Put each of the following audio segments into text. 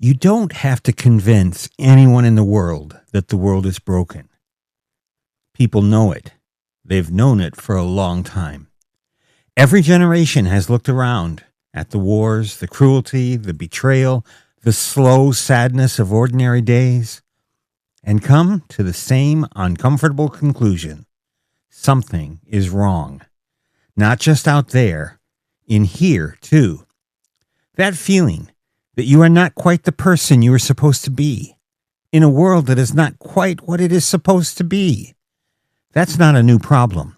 You don't have to convince anyone in the world that the world is broken. People know it. They've known it for a long time. Every generation has looked around at the wars, the cruelty, the betrayal, the slow sadness of ordinary days, and come to the same uncomfortable conclusion. Something is wrong. Not just out there, in here too. That feeling that you are not quite the person you are supposed to be, in a world that is not quite what it is supposed to be. That's not a new problem.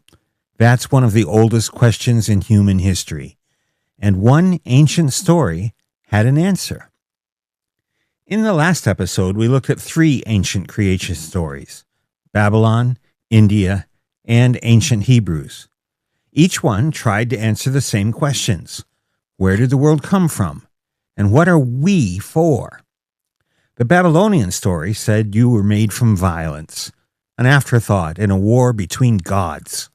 That's one of the oldest questions in human history. And one ancient story had an answer. In the last episode, we looked at 3 ancient creation stories: Babylon, India, and ancient Hebrews. Each one tried to answer the same questions. Where did the world come from? And what are we for? The Babylonian story said you were made from violence, an afterthought in a war between gods.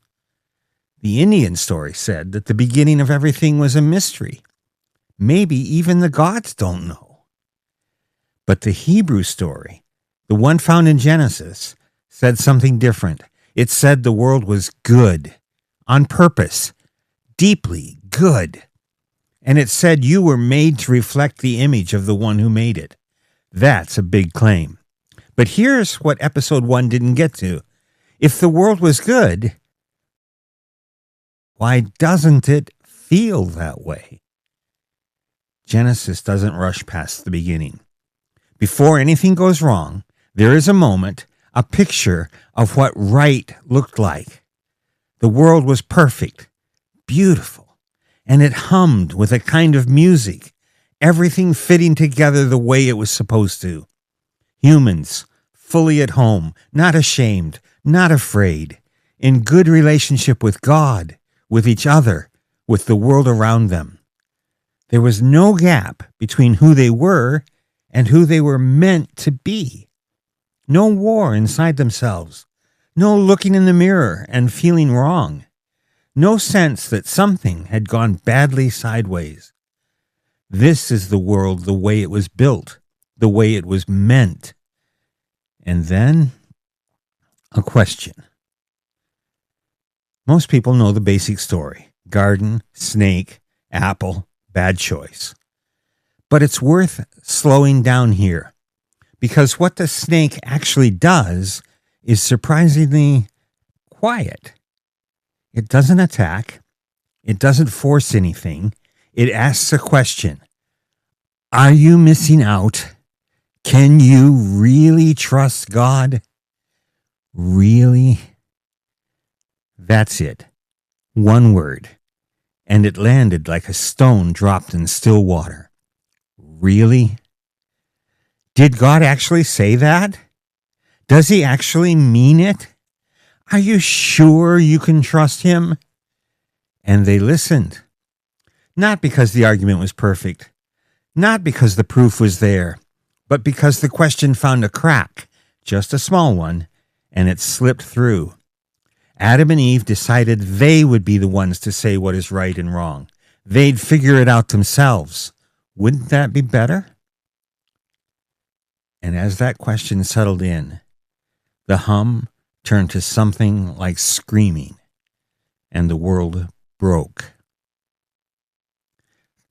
The Indian story said that the beginning of everything was a mystery. Maybe even the gods don't know. But the Hebrew story, the one found in Genesis, said something different. It said the world was good, on purpose, deeply good. And it said you were made to reflect the image of the one who made it. That's a big claim. But here's what episode 1 didn't get to. If the world was good, why doesn't it feel that way? Genesis doesn't rush past the beginning. Before anything goes wrong, there is a moment, a picture of what right looked like. The world was perfect, beautiful, and it hummed with a kind of music, everything fitting together the way it was supposed to. Humans, fully at home, not ashamed, not afraid, in good relationship with God, with each other, with the world around them. There was no gap between who they were and who they were meant to be. No war inside themselves. No looking in the mirror and feeling wrong. No sense that something had gone badly sideways. This is the world the way it was built, the way it was meant. And then, a question. Most people know the basic story: garden, snake, apple, bad choice. But it's worth slowing down here, because what the snake actually does is surprisingly quiet. It doesn't attack. It doesn't force anything. It asks a question. Are you missing out? Can you really trust God? Really? That's it. One word. And it landed like a stone dropped in still water. Really? Did God actually say that? Does he actually mean it? Are you sure you can trust him? And they listened. Not because the argument was perfect, not because the proof was there, but because the question found a crack, just a small one, and it slipped through. Adam and Eve decided they would be the ones to say what is right and wrong. They'd figure it out themselves. Wouldn't that be better? And as that question settled in, the hum turned to something like screaming, and the world broke.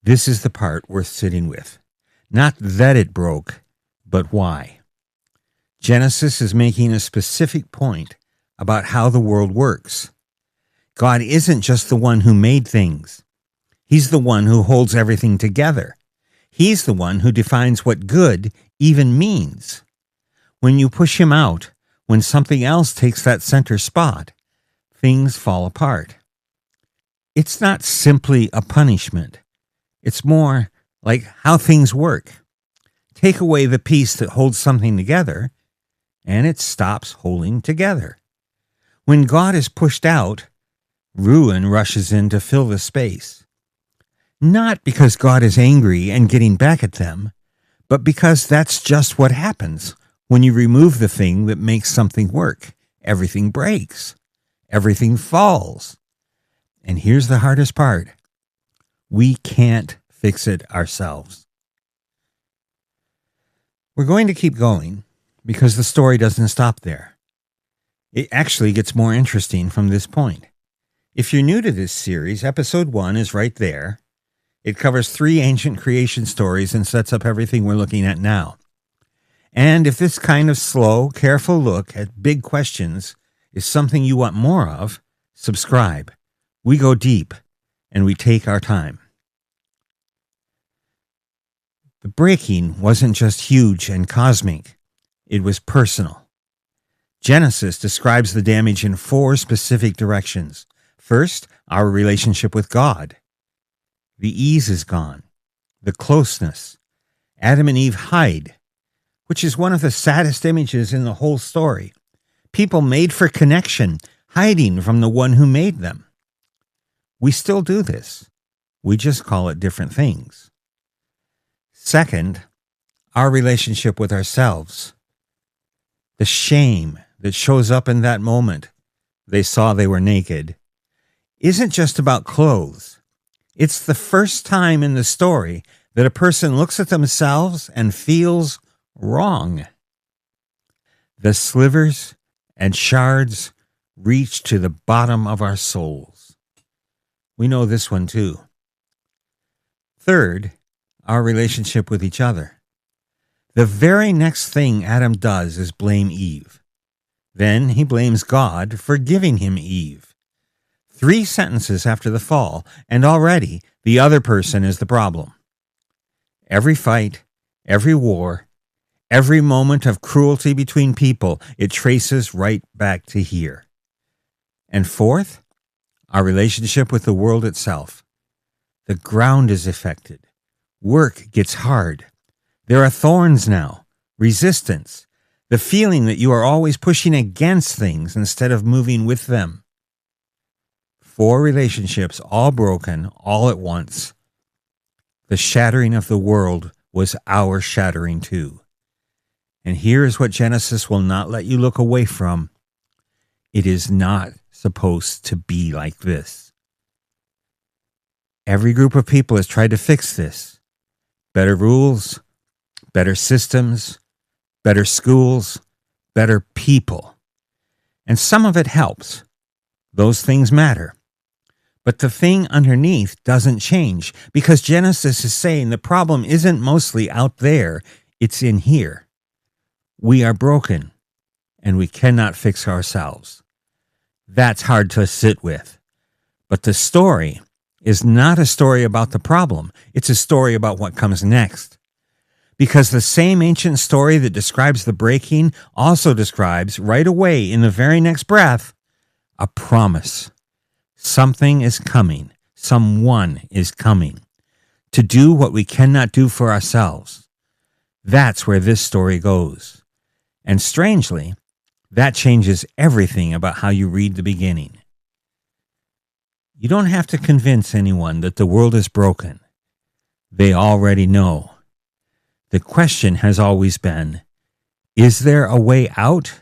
This is the part worth sitting with. Not that it broke, but why. Genesis is making a specific point about how the world works. God isn't just the one who made things. He's the one who holds everything together. He's the one who defines what good even means. When you push him out, when something else takes that center spot, things fall apart. It's not simply a punishment. It's more like how things work. Take away the piece that holds something together, and it stops holding together. When God is pushed out, ruin rushes in to fill the space. Not because God is angry and getting back at them, but because that's just what happens when you remove the thing that makes something work. Everything breaks. Everything falls. And here's the hardest part. We can't fix it ourselves. We're going to keep going because the story doesn't stop there. It actually gets more interesting from this point. If you're new to this series, episode 1 is right there. It covers 3 ancient creation stories and sets up everything we're looking at now. And if this kind of slow, careful look at big questions is something you want more of, subscribe. We go deep and we take our time. The breaking wasn't just huge and cosmic. It was personal. Genesis describes the damage in 4 specific directions. First, our relationship with God. The ease is gone. The closeness. Adam and Eve hide, which is one of the saddest images in the whole story. People made for connection, hiding from the one who made them. We still do this. We just call it different things. Second, our relationship with ourselves. The shame that shows up in that moment they saw they were naked isn't just about clothes. It's the first time in the story that a person looks at themselves and feels wrong. The slivers and shards reach to the bottom of our souls. We know this one too. Third, our relationship with each other. The very next thing Adam does is blame Eve. Then he blames God for giving him Eve. 3 sentences after the fall, and already the other person is the problem. Every fight, every war, every moment of cruelty between people, it traces right back to here. And fourth, our relationship with the world itself. The ground is affected. Work gets hard. There are thorns now, resistance, the feeling that you are always pushing against things instead of moving with them. 4 relationships, all broken, all at once. The shattering of the world was our shattering too. And here is what Genesis will not let you look away from. It is not supposed to be like this. Every group of people has tried to fix this. Better rules, better systems, better schools, better people. And some of it helps. Those things matter. But the thing underneath doesn't change because Genesis is saying the problem isn't mostly out there, it's in here. We are broken and we cannot fix ourselves. That's hard to sit with. But the story is not a story about the problem. It's a story about what comes next. Because the same ancient story that describes the breaking also describes right away in the very next breath a promise. Something is coming. Someone is coming to do what we cannot do for ourselves. That's where this story goes. And strangely, that changes everything about how you read the beginning. You don't have to convince anyone that the world is broken. They already know. The question has always been, is there a way out?